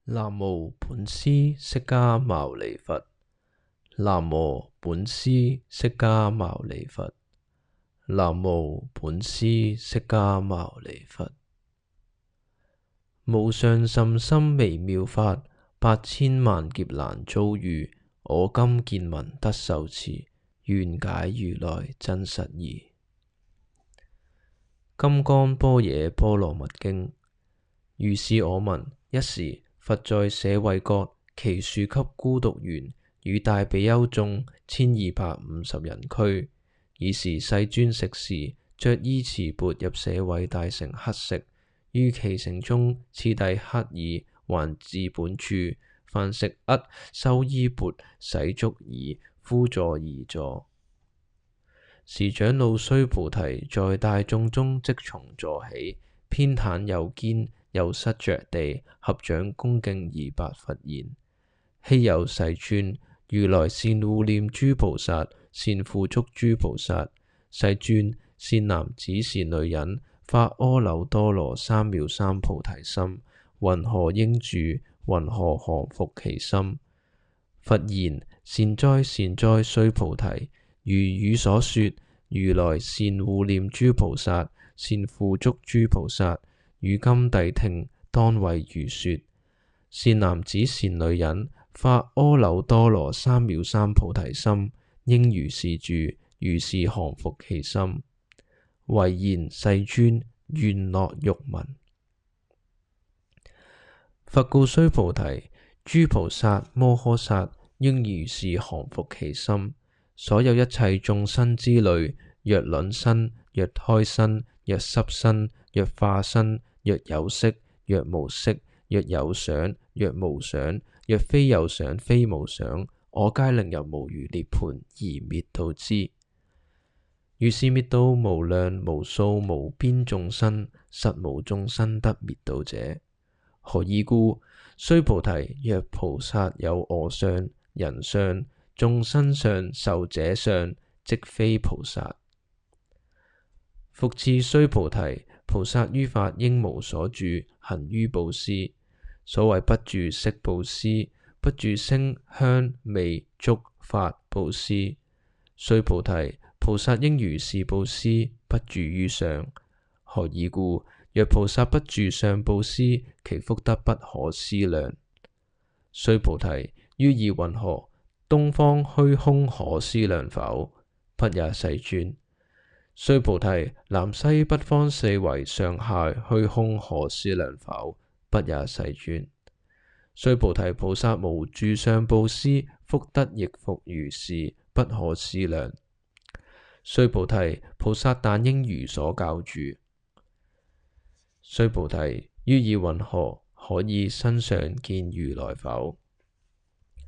南無本師釋迦牟尼佛。南無本師釋迦牟尼佛。南無本師釋迦牟尼佛。無上甚深微妙法，百千萬劫難遭遇。我今見聞得受持，願解如來真實義。金剛般若波羅蜜經。如是我聞，一時佛在舍衛國祇樹給孤獨園，與大比丘眾1250人俱。爾時世尊食時，着衣持缽入舍衛大城乞食。於其城中，次第乞已，還至本處，飯食訖，收衣缽，洗足已，敷座而坐。時長老須菩提在大眾中即從座起，偏袒右肩，右膝着地，合掌恭敬而白佛言：希有世尊，如來善護念諸菩薩，善付囑諸菩薩。世尊，善男子善女人，發阿耨多羅三藐三菩提心，云何應住？云何降伏其心？佛言：善哉善哉，須菩提，如汝所說，如來善護念諸菩薩，善付囑諸菩薩。如今諦聽，當為如說。善男子善女人，發阿耨多羅三藐三菩提心，應如是住，如是降伏其心。唯言：世尊，願樂欲聞。佛告須菩提：諸菩薩摩訶薩應如是降伏其心。所有一切眾生之類，若卵生，若胎生，若濕身，若化身，若有色，若無色，若有想，若無想，若非有想非無想，我皆令入無餘涅槃而滅度之。如是滅度無量無數無邊眾生，實無眾生得滅度者。何以故？須菩提，若菩薩有我相、人相、眾生相、壽者相，即非菩薩。復次須菩提，菩薩於法應無所住，行於布施。所謂不住色布施，不住聲香味觸法布施。須菩提，菩薩應如是布施，不住於相。何以故？若菩薩不住相布施，其福德不可思量。須菩提，於意云何？東方虛空可思量否？不也，世尊。須菩提，南西北方四維上下虛空可思量否？不也，世尊。須菩提，菩薩無住相布施，福德亦復如是，不可思量。須菩提，菩薩但應如所教住。須菩提，於意云何？可以身相見如來否？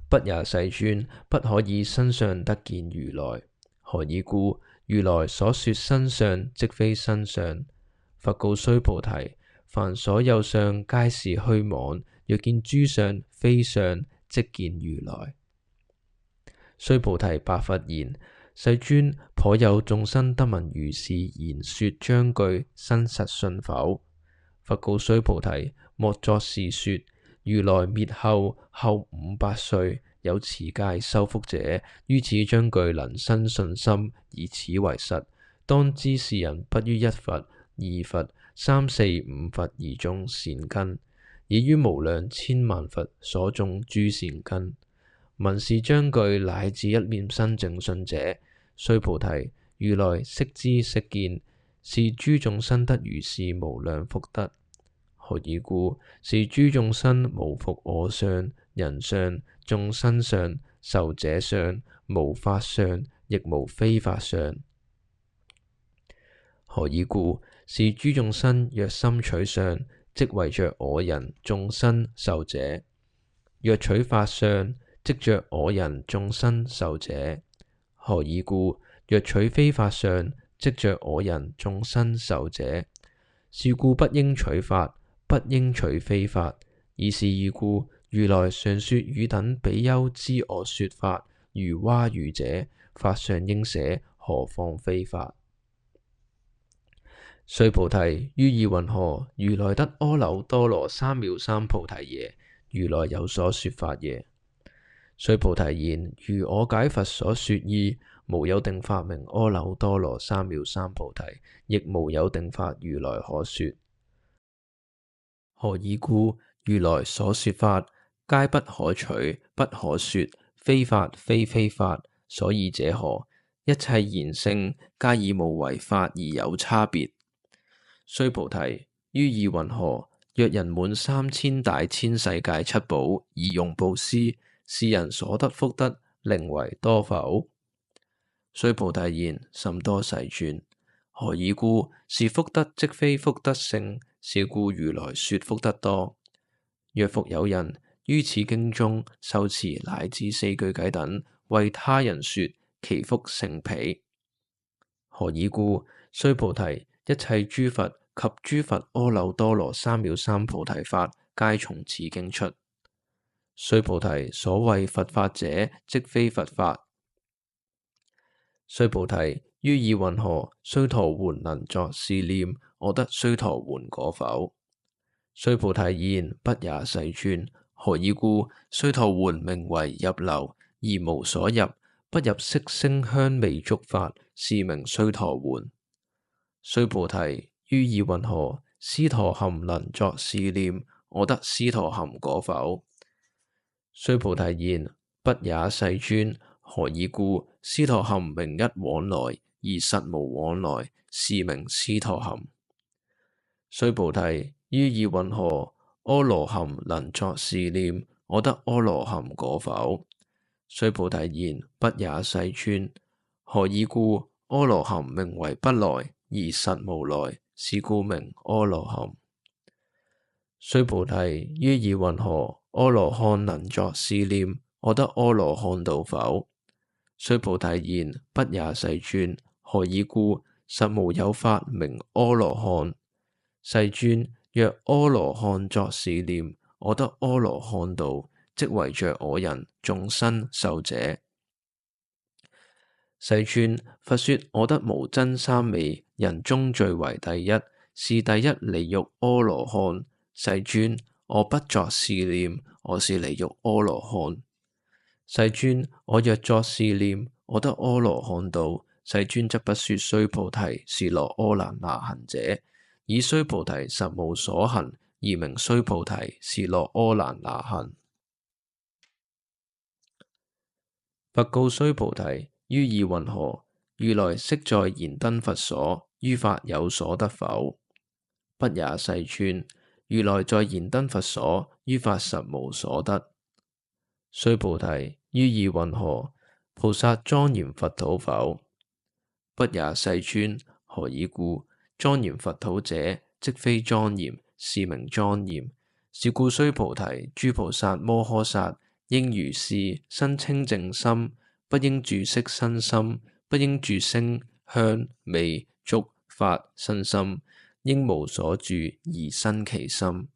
不也，世尊，不可以身相得見如來。何以故？如來所說身相，即非身相。佛告須菩提：凡所有相，皆是虛妄。若見諸相非相，即見如來。須菩提，白佛言：世尊，頗有眾生得聞如是言說章句，生實信否？佛告須菩提：莫作是說。如來滅後500歲，有持戒修福者，於此章句能生信心，以此為實。當知是人不於一佛、二佛、三四五佛而種善根，已於無量千萬佛所種諸善根。聞是章句乃至一念生淨信者，須菩提，如來悉知悉見，是諸眾生得如是無量福德。何以故？是諸眾生無復我相、人相、眾生相、壽者相，無法相，亦無非法相。何以故？是諸眾生若心取相，即為着我人、眾生、壽者；若取法相，即着我人、眾生、壽者。何以故？若取非法相，即着我人、眾生、壽者。是故不應取法，不應取非法。以是義故，如來常說汝等比丘知我說法如蛙魚者，法上應捨，何況非法？須菩提，於意云何？如來得阿耨多羅三藐三菩提耶？如來有所說法耶？須菩提言：如我解佛所說義，無有定法名阿耨多羅三藐三菩提，亦無有定法如來可說。何以故？如來所說法，皆不可取，不可說，非法非非法。所以者何？一切賢聖，皆以無為法而有差別。須菩提，於意云何？若人滿3000大千世界七寶而用布施，是人所得福德，寧為多否？須菩提言：甚多世尊。何以故？是福德即非福德性，是故如來說福德多。若復有人於此經中受持乃至四句偈等，為他人說，其福勝彼。何以故？須菩提，一切諸佛及諸佛阿耨多羅三藐三菩提法，皆從此經出。須菩提，所謂佛法者，即非佛法。須菩提，於意云何？須陀洹能作是念：我得須陀洹果否？須菩提言：不也，世尊。何以故？須陀洹名為入流，而無所入，不入色聲香味觸法，是名須陀洹。須菩提，於意云何？斯陀含能作是念：我得斯陀含果否？須菩提言：不也，世尊。何以故？斯陀含名一往來，而實無往來，是名斯陀含。須菩提，於意云何？阿羅含能作是念：我得阿羅含果否？須菩提言：不也，世尊。何以故？阿羅含名為不來，而實無來，是故名阿羅含。須菩提，於意云何？阿羅漢能作是念：我得阿羅漢道否？須菩提言：不也，世尊。何以故？實無有法名阿羅漢。世尊，若阿羅漢作是念：我得阿羅漢道，即為着我人眾生壽者。世尊，佛說我得無真三昧，人中最為第一，是第一離欲阿羅漢。世尊，我不作是念，我是離欲阿羅漢。世尊，我若作是念，我得阿羅漢道，世尊則不說須菩提是羅阿蘭那行者，以須菩提實無所行，而名須菩提是羅阿蘭那行。佛告須菩提：於意云何？如來昔在燃燈佛所，於法有所得否？不也，世尊。如來在燃燈佛所，於法實無所得。須菩提，於意云何？菩薩莊嚴佛土否？不也，世尊。何以故？莊嚴佛土者，即非莊嚴，是名莊嚴。是故須菩提，諸菩薩摩訶薩應如是生清淨心，不應住色身心，不應住聲香味觸法身心，應無所住而生其心。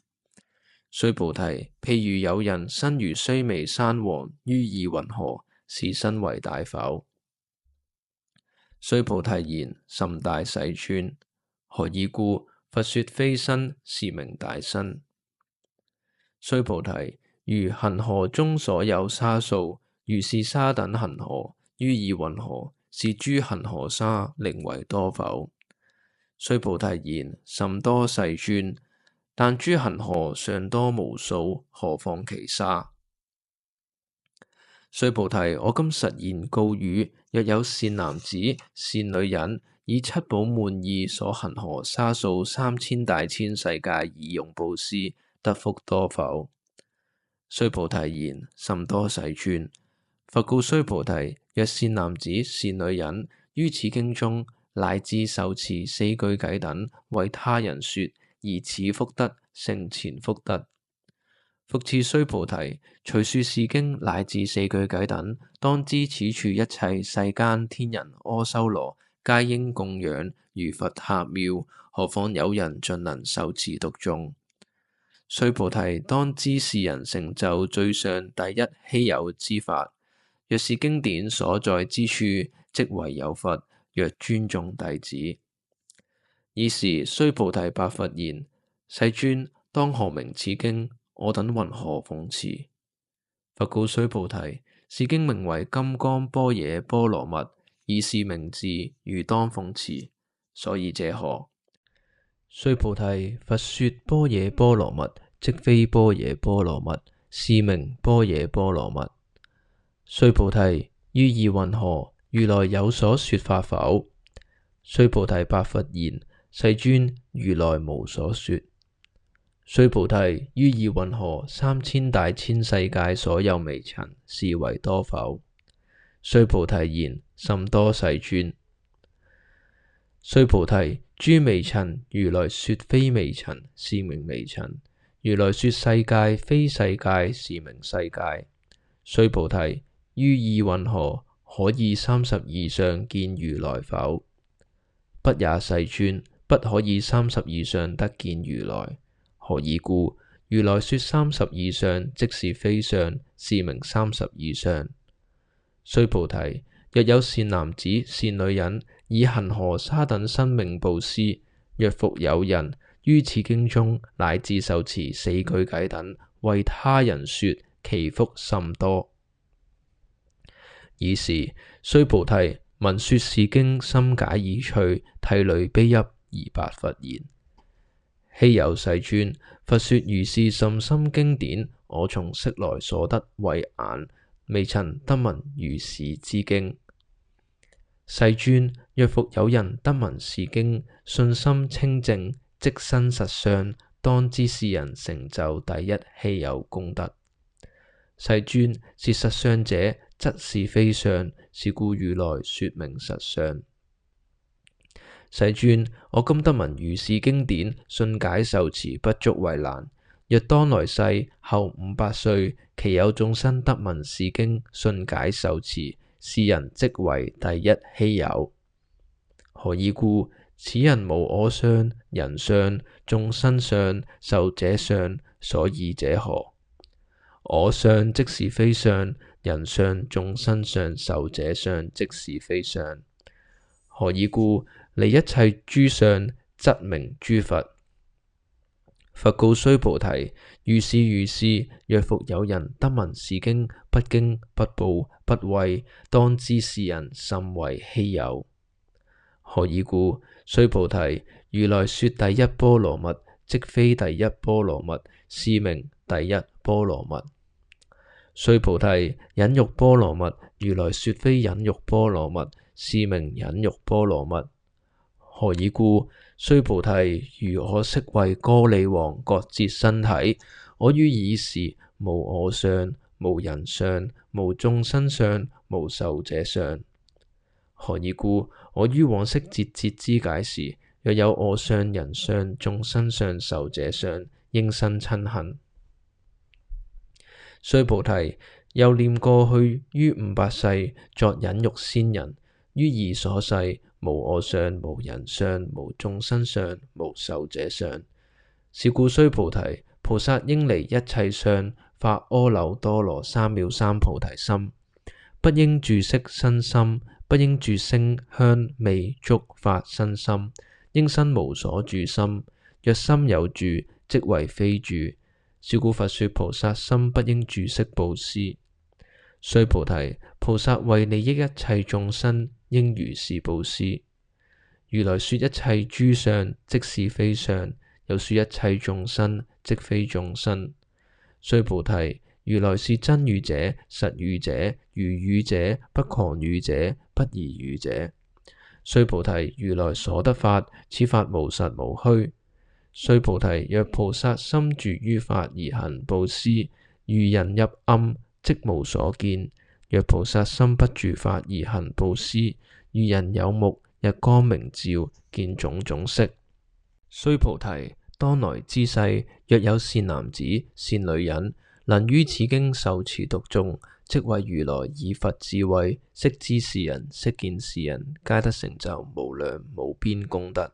須菩提，譬如有人身如須彌山王，於意云何？是身為大否？須菩提言：甚大，世尊。何以故？佛說非身，是名大身。須菩提，如恆河中所有沙數，如是沙等恆河，於意云何？是諸恆河沙，寧為多否？須菩提言：甚多，世尊。但諸恆河尚多無數，何況其沙？須菩提，我今實言告汝：若有善男子、善女人，以七寶滿意所恆河沙數3000大千世界而用布施，得福多否？須菩提言：甚多，世尊。佛告須菩提：若善男子、善女人，於此經中乃至受持四句偈等，為他人說，而此福德勝前福德。復次須菩提，隨說是經乃至四句偈等，當知此處一切世間天人阿修羅，皆應供養如佛塔廟，何況有人盡能受持讀誦？須菩提，當知是人成就最上第一稀有之法。若是經典所在之處，即為有佛，若尊重弟子。爾時須菩提白佛言：世尊，當何名此經？我等云何諷刺？佛告須菩提：是經名為金剛般若波羅蜜，以是名字，如當諷刺。所以者何？須菩提，佛說般若波羅蜜，即非般若波羅蜜，是名般若波羅蜜。須菩提，於意云何？如來有所說法否？須菩提白佛言：世尊，如來無所說。須菩提，於意云何？3000大千世界所有微塵，是為多否？須菩提言：甚多，世尊。須菩提，諸微塵，如來說非微塵，是名微塵；如來說世界，非世界，是名世界。須菩提，於意云何？可以32相見如來否？不也，世尊，不可以32相得見如來。何以故？如來說32相，即是非相，是名32相。須菩提，若有善男子、善女人，以恒河沙等生命布施，若復有人於此經中乃至受持4句偈等，為他人說，其福甚多。爾時，須菩提聞說是經，心解意趣，涕淚悲泣而白佛言：希有世尊，佛說如是甚深經典，我從昔來所得慧眼，未曾得聞如是之經。世尊，若復有人得聞是經，信心清淨，即生實相，當知是人成就第一希有功德。世尊，是實相者，則是非相，是故如來說名實相。世尊，我今得聞如是經典，信解受持不足為難。若當來世後500歲，其有眾生得聞是經，信解受持，是人即為第一希有。何以故？此人無我相、人相、眾生相、壽者相，所以者何？我相即是非相，人相、眾生相、壽者相即是非相。何以故？離一切諸相，則名諸佛。佛告須菩提：如是如是，若復有人得聞是經，不驚不怖不畏，當知是人甚為希有。何以故？須菩提，如來說第一波羅蜜，即非第一波羅蜜，是名第一波羅蜜。須菩提，忍辱波羅蜜，如來說非忍辱波羅蜜，是名忍辱波羅蜜。何以故？須菩提，如我昔為歌利王割截身體，我於爾時無我相、無人相、無眾生相、無壽者相。何以故？我於往昔節節之解時，若有我相、人相、眾生相、壽者相，應生瞋恨。須菩提，又念過去於500世作忍辱仙人，於異所世，無我相、無人相、無眾生相、無壽者相。是故須菩提，菩薩應離一切相，發阿耨多羅三藐三菩提心，不應住色身心，不應住聲香味觸法身心，應生無所住心。若心有住，即為非住。是故佛說菩薩心不應住色布施。須菩提，菩薩為利益一切眾生，應如是布施。如來說一切諸相，即是非相；又說一切眾生，即非眾生。須菩提，如來是真語者、實語者、如語者、不誑語者、不異語者。須菩提，如來所得法，此法無實無虛。須菩提，若菩薩心住於法而行布施，如人入暗，即無所見；若菩薩心不住法而行布施，如人有目，日光明照，見種種色。須菩提，當來之世，若有善男子、善女人，能於此經受持讀誦，即為如來以佛智慧，悉知是人，悉見是人，皆得成就無量無邊功德。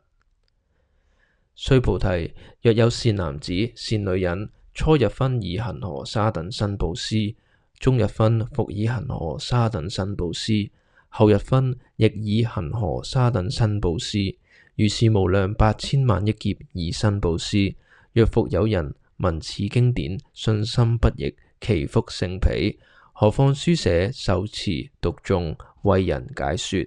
須菩提，若有善男子、善女人，初日分以恒河沙等身布施，中日分復以恒河沙等身布施，後日分亦以恒河沙等身布施，如是無量百千萬億劫以身布施。若復有人聞此經典，信心不逆，其福勝彼。何況書寫、受持、讀誦、為人解說。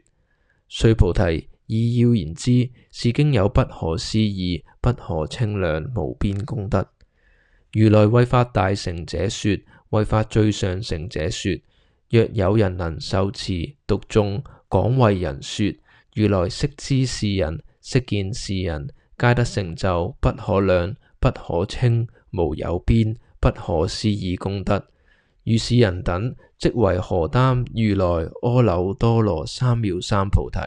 須菩提，以要言之，是經有不可思議、不可稱量、無邊功德。如來為發大乘者說，為發最上乘者說。若有人能受持、讀誦、廣為人說，如來悉知是人，悉見是人，皆得成就不可量、不可稱、無有邊、不可思議功德。如是人等，即為荷擔如來阿耨多羅三藐三菩提。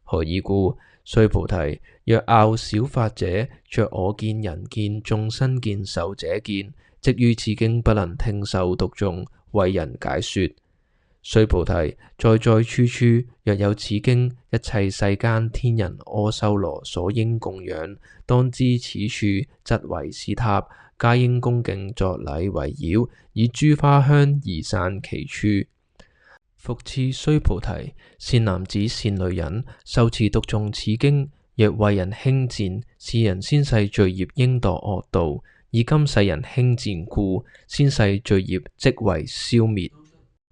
何以故？須菩提，若樂小法者，着我見、人見、眾生見、壽者見，即於此經不能聽受讀誦，為人解說。須菩提，在在處處，若有此經，一切世間天人阿修羅所應供養，當知此處則為是塔，皆應恭敬作禮圍繞，以諸花香儀散其處。復次，須菩提，善男子善女人，受持讀誦此經，若為人輕賤，是人先世罪業應墮惡道，以今世人輕賤故，先世罪業即為消滅，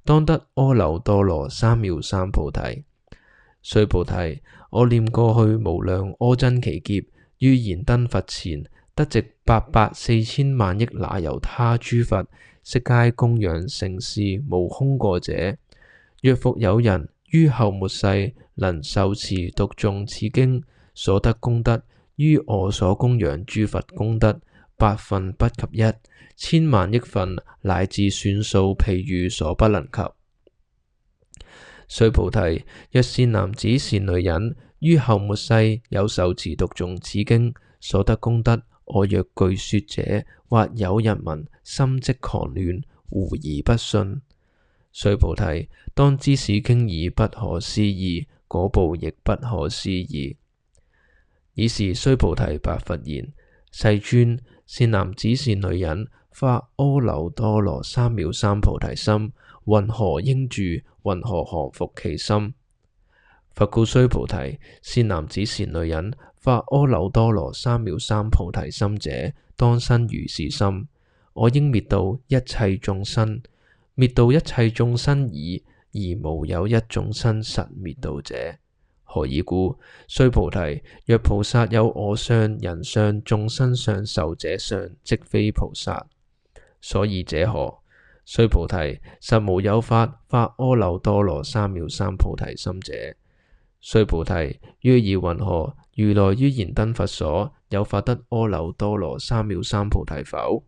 當得阿耨多羅三藐三菩提。須菩提，我念過去無量阿僧祇劫，於燃燈佛前，得值84000萬億那由他諸佛，悉皆供養承事無空過者。若復有人於後末世能受持讀誦此經，所得功德，於我所供養諸佛功德百分不及一，千萬億分，乃至算數譬喻所不能及。須菩提，若善男子善女人，於後末世有受持讀誦此經，所得功德，我若具說者，或有人聞，心即狂亂，狐疑不信。須菩提，當知此經已不可思議，果報亦不可思議。爾時須菩提白佛言：世尊，善男子善女人，發阿耨多羅三藐三菩提心，云何應住？云何降伏其心？佛告須菩提：善男子善女人，發阿耨多羅三藐三菩提心者，當生如是心：我應滅度一切眾生。滅度一切眾生已，而無有一眾生實滅度者。何以故？須菩提，若菩薩有我相、人相、眾生相、壽者相，即非菩薩。所以者何？須菩提，實無有法發阿耨多羅三藐三菩提心者。須菩提，若以云何？如來於燃燈佛所有發得阿耨多羅三藐三菩提否？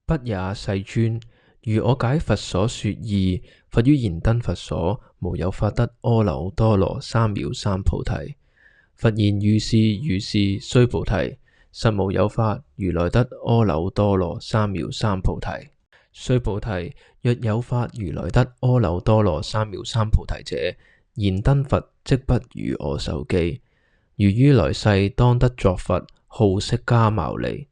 不也，世尊。如我解佛所說義，佛於燃燈佛所無有發得阿耨多羅三藐三菩提。佛言：如是如是，須菩提，實無有法如來得阿耨多羅三藐三菩提。須菩提，若有法如來得阿耨多羅三藐三菩提者，燃燈佛即不如我受記。如於來世當得作佛，號釋迦牟尼。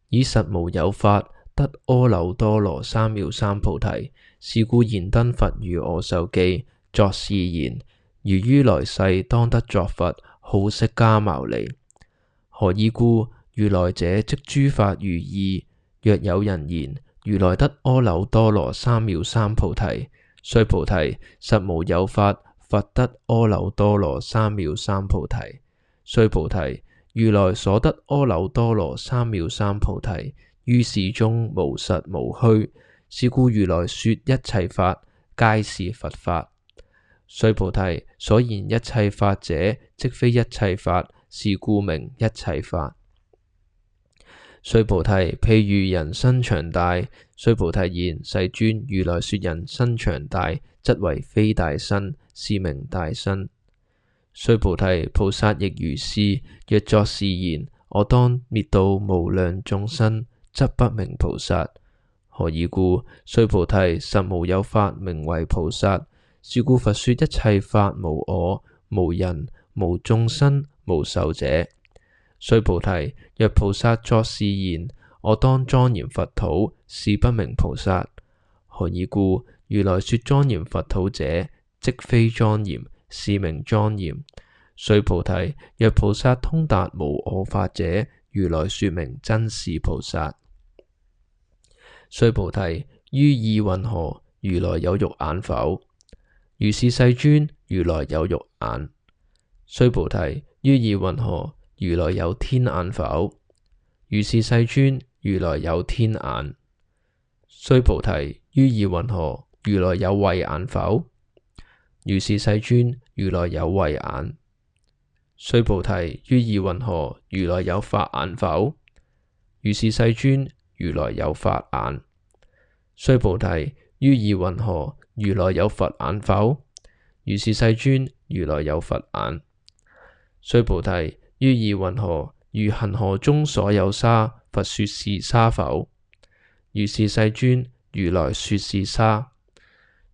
以實無有法得阿耨多羅三藐三菩提，是故燃燈佛如我受記，作是言：如於來世當得作佛，號釋迦牟尼。何以故？如來者即諸法如義。若有人言如來得阿耨多羅三藐三菩提，須菩提，實無有法佛得阿耨多羅三藐三菩提。須菩提，如來所得阿耨多羅三藐三菩提，於是中無實無虛，是故如來說一切法皆是佛法。須菩提，所言一切法者，即非一切法，是故名一切法。須菩提，譬如人身長大。須菩提言：世尊，如來說人身長大，則為非大身，是名大身。須菩提，菩薩亦如是。若作是言：我當滅度無量眾生，則不名菩薩。何以故？須菩提，實無有法名為菩薩。是故佛說一切法無我、無人、無眾生、無壽者。須菩提，若菩薩作是言：我當莊嚴佛土，是不名菩薩。何以故？如來說莊嚴佛土者，即非莊嚴，是名莊嚴。須菩提，若菩薩通達無我法者，如來說明真是菩薩。須菩提，於意云何？如來有肉眼否？如是世尊，如來有肉眼。須菩提，於意云何？如來有天眼否？如是世尊，如來有天眼。須菩提，於意云何？如來有慧眼否？如是世尊，如來有慧眼。須菩提，於意云何？如來有法眼否？如是世尊，如來有法眼。須菩提，於意云何？如來有佛眼否？如是世尊，如來有佛眼。須菩提，於意云何？如恒河中所有沙，佛說是沙否？如是世尊，如來說是沙。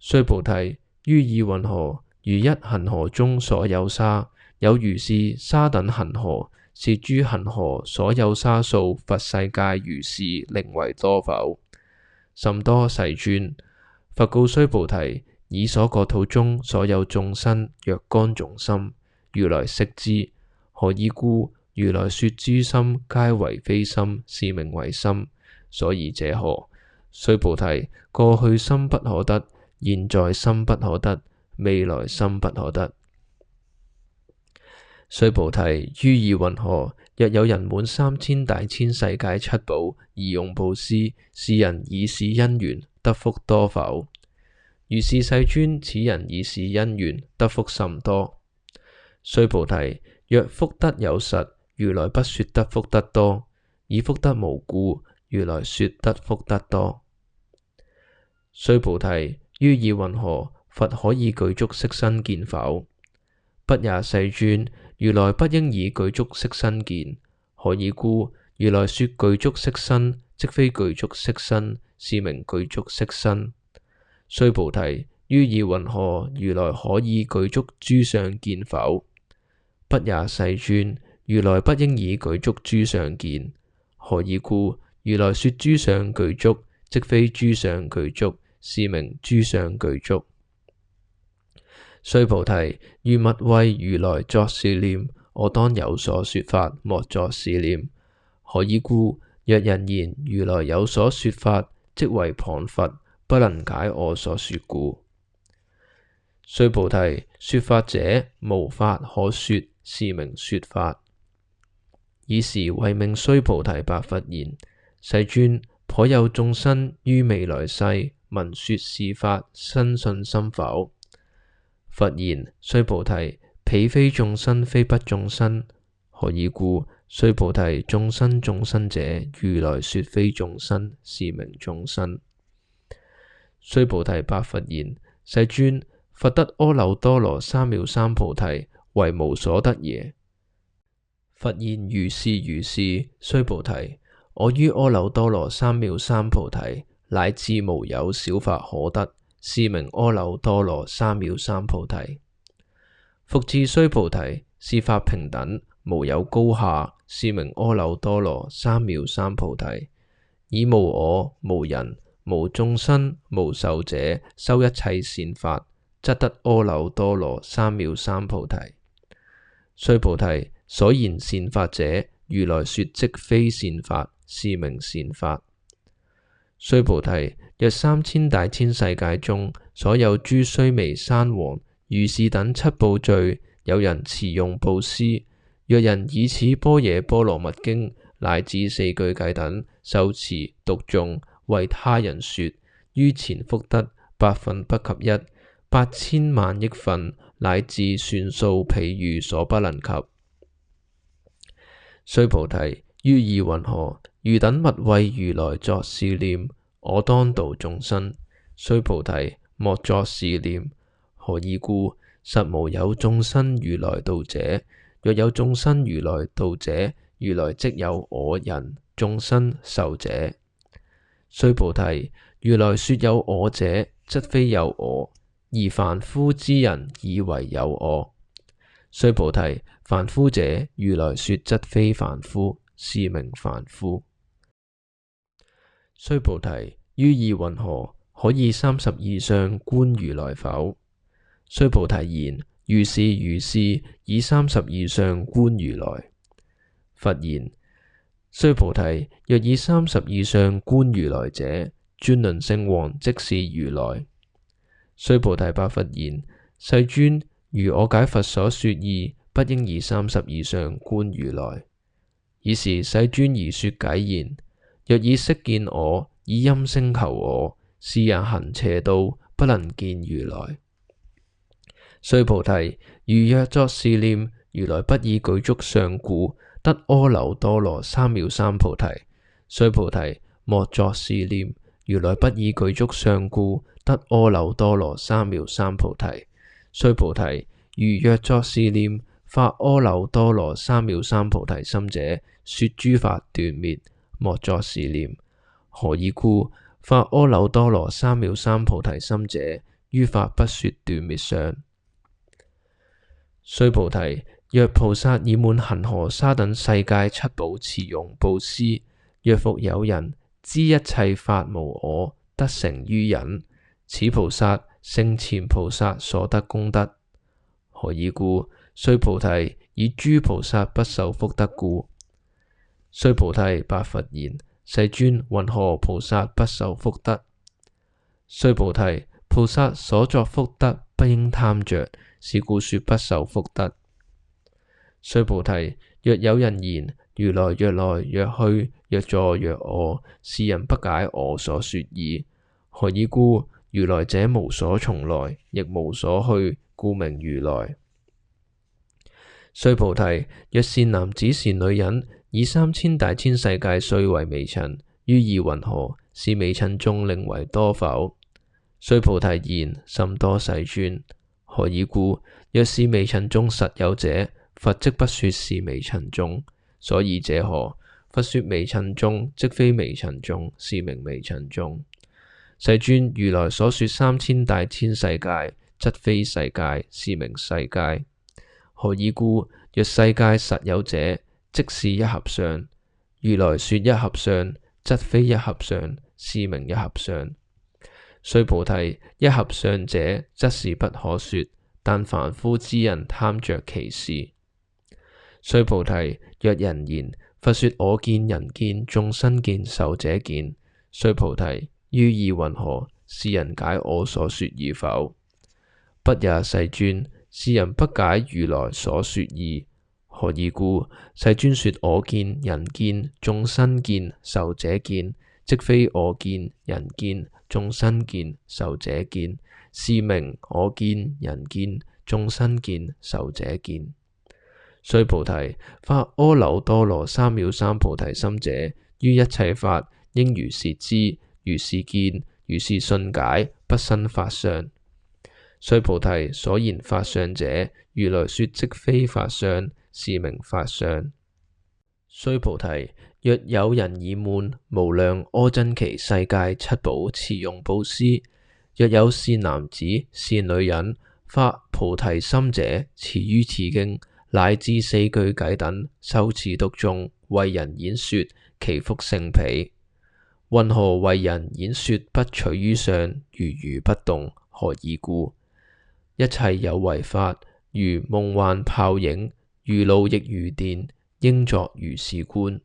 須菩提，於意云何？如一恒河中所有沙，有如是沙等恒河，是諸恒河所有沙數，佛世界如是，寧為多否？甚多，世尊。佛告須菩提：以所國土中所有眾生，若干種心，如來悉知。何以故？如來說諸心皆為非心，是名為心。所以者何？須菩提，過去心不可得，現在心不可得，未來心不可得。須菩提，於意云何？若有人滿3000大千世界七寶而用布施，是人以是因緣得福多否？如是世尊，此人以是因緣得福甚多。須菩提，若福德有實，如來不說得福德多；以福德無故，如來說得福德多。須菩提，於意云何？佛可以具足色身見否？不也，世尊。如來不應以具足色身見。何以故？如來說具足色身，即非具足色身，是名具足色身。須菩提，於意云何？如來可以具足諸相見否？不也，世尊。如來不應以具足諸相見。何以故？如來說諸相具足，即非諸相具足，是名諸相具足。須菩提，如勿為如來作是念：我當有所說法，莫作是念。何以故？若人言如來有所說法，即為謗佛，不能解我所說故。須菩提，說法者，無法可說，是名說法。爾時慧命須菩提白佛言：世尊，頗有眾生於未來世聞說是法，生信心否？佛言：須菩提，彼非眾生，非不眾生。何以故？須菩提，眾生眾生者，如來說非眾生，是名眾生。須菩提白佛言：世尊，佛得阿耨多羅三藐三菩提，為無所得耶？佛言：如是如是。須菩提，我於阿耨多羅三藐三菩提，乃至無有少法可得，是名阿耨多羅三藐三菩提。復次須菩提，是法平等，無有高下，是名阿耨多羅三藐三菩提。以無我、無人、無眾生、無壽者，修一切善法，則得阿耨多羅三藐三菩提。須菩提，所言善法者，如來說即非善法，是名善法。須菩提，若3000大千世界中，所有諸須彌山王、如是等七寶聚，有人持用布施，若人以此般若波羅蜜經乃至四句偈等受持讀誦，為他人說，於前福德百分不及一，8000萬億分，乃至算數譬喻所不能及。須菩提，於意云何？汝等勿為如來作是念：我當度眾生。須菩提，莫作是念。何以故？實無有眾生如來度者。若有眾生如來度者，如來即有我人眾生壽者。須菩提，如來說有我者，則非有我，而凡夫之人以為有我。須菩提，凡夫者，如來說則非凡夫，是名凡夫。須菩提，於意云何？可以32相觀如來否？須菩提言：如是如是，以32相觀如來。佛言：須菩提，若以30以上觀如來者，轉輪聖王即是如來。須菩提，白佛言：世尊，如我解佛所說義，不應以30以上觀如來。爾時世尊而說偈言：若以色見我，以音聲求我，是人行邪道，不能見如來。須菩提，如若作是念，如來不以具足相故，得阿耨多羅三藐三菩提。須菩提，莫作是念，如來不以具足相故，得阿耨多羅三藐三菩提。須菩提，如若作是念，發阿耨多羅三藐三菩提心者，說諸法斷滅，莫作是念。何以故？發阿耨多羅三藐三菩提心者，於法不說斷滅相。須菩提，若菩薩以滿恒河沙等世界七寶持用布施，若復有人知一切法無我，得成於忍，此菩薩勝前菩薩所得功德。何以故？須菩提，以諸菩薩不受福德故。須菩提，白佛言：世尊，云何菩薩不受福德？須菩提，菩薩所作福德不應貪着，是故說不受福德。須菩提，若有人言如來若來若去，若坐若臥，是人不解我所說義。何以故？如來者無所從來，亦無所去，故名如來。須菩提，若善男子善女人，以3000大千世界歲為微塵，於意云何？是微塵眾令為多否？須菩提言：甚多世尊。何以故？若是微塵眾實有者，佛即不說是微塵眾。所以者何？佛說微塵眾，即非微塵眾，是名微塵眾。世尊，如來所說3000大千世界，則非世界，是名世界。何以故？若世界實有者，即是一合相。如來說一合相，則非一合相，是名一合相。須菩提，一合相者，則是不可說，但凡夫之人貪着其事。須菩提，若人言佛說我見、人見、眾生見、壽者見，須菩提，於意云何？是人解我所說義否？不也，世尊，是人不解如來所說義。何以故？世尊說我見、人見、眾生見、壽者見，即非我見、人見、眾生見、壽者見，是名我見、人見、眾生見、壽者見。須菩提，發阿耨多羅三藐三菩提心者，於一切法應如是知，如是見，如是信解，不生法相。須菩提，所言法相者，如來說即非法相，是名法相。須菩提，若有人以滿無量阿僧祇世界七寶持用布施，若有善男子善女人發菩提心者，持於此經乃至4句偈等，受持讀誦，為人演說，其福勝彼。云何為人演說不取於相，如不動？何以故？一切有為法，如夢幻泡影，如露亦如電，應作如是觀。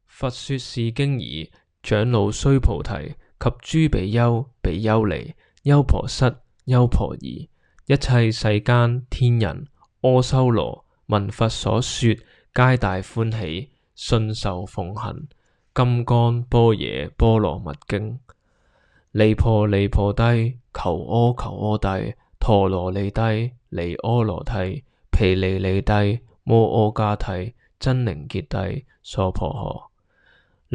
佛說是經已，長老須菩提及諸比丘、比丘尼、優婆塞、優婆夷，一切世間天人、阿修羅，聞佛所說，皆大歡喜，信受奉行。金剛般若波羅蜜經。離婆離婆帝，求阿求阿帝，陀羅尼帝，離阿羅帝，毗尼尼帝，摩訶迦帝，真寧傑帝，娑婆訶。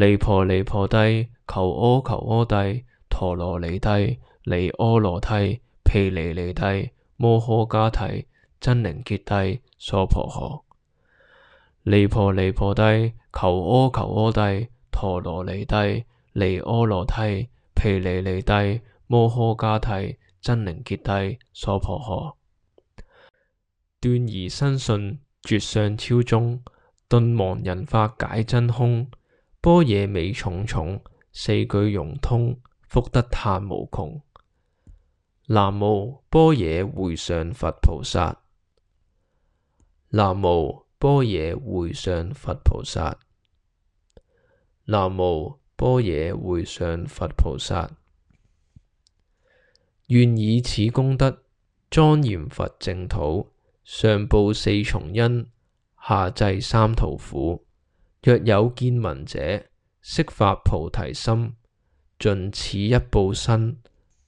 離婆離婆帝，求阿求阿帝，陀羅尼帝，離阿羅帝，毗尼尼帝，摩訶迦帝，真寧傑帝，娑婆訶。離婆離婆帝，求阿求阿帝，陀羅尼帝，離阿羅帝，毗尼尼帝，摩訶迦帝，真寧傑帝，娑婆訶。斷疑生信，絕相超中，頓忘人法解真空，般若美重重，4句融通，福德嘆無窮。南無般若會上佛菩薩。南無般若會上佛菩薩。南無般若會上佛菩薩。願以此功德莊嚴佛淨土，上報四重恩，下濟三途苦。若有見聞者，悉發菩提心，盡此一報身，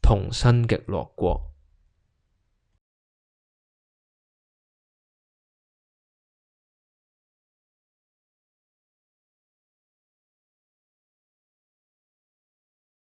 同生極樂國。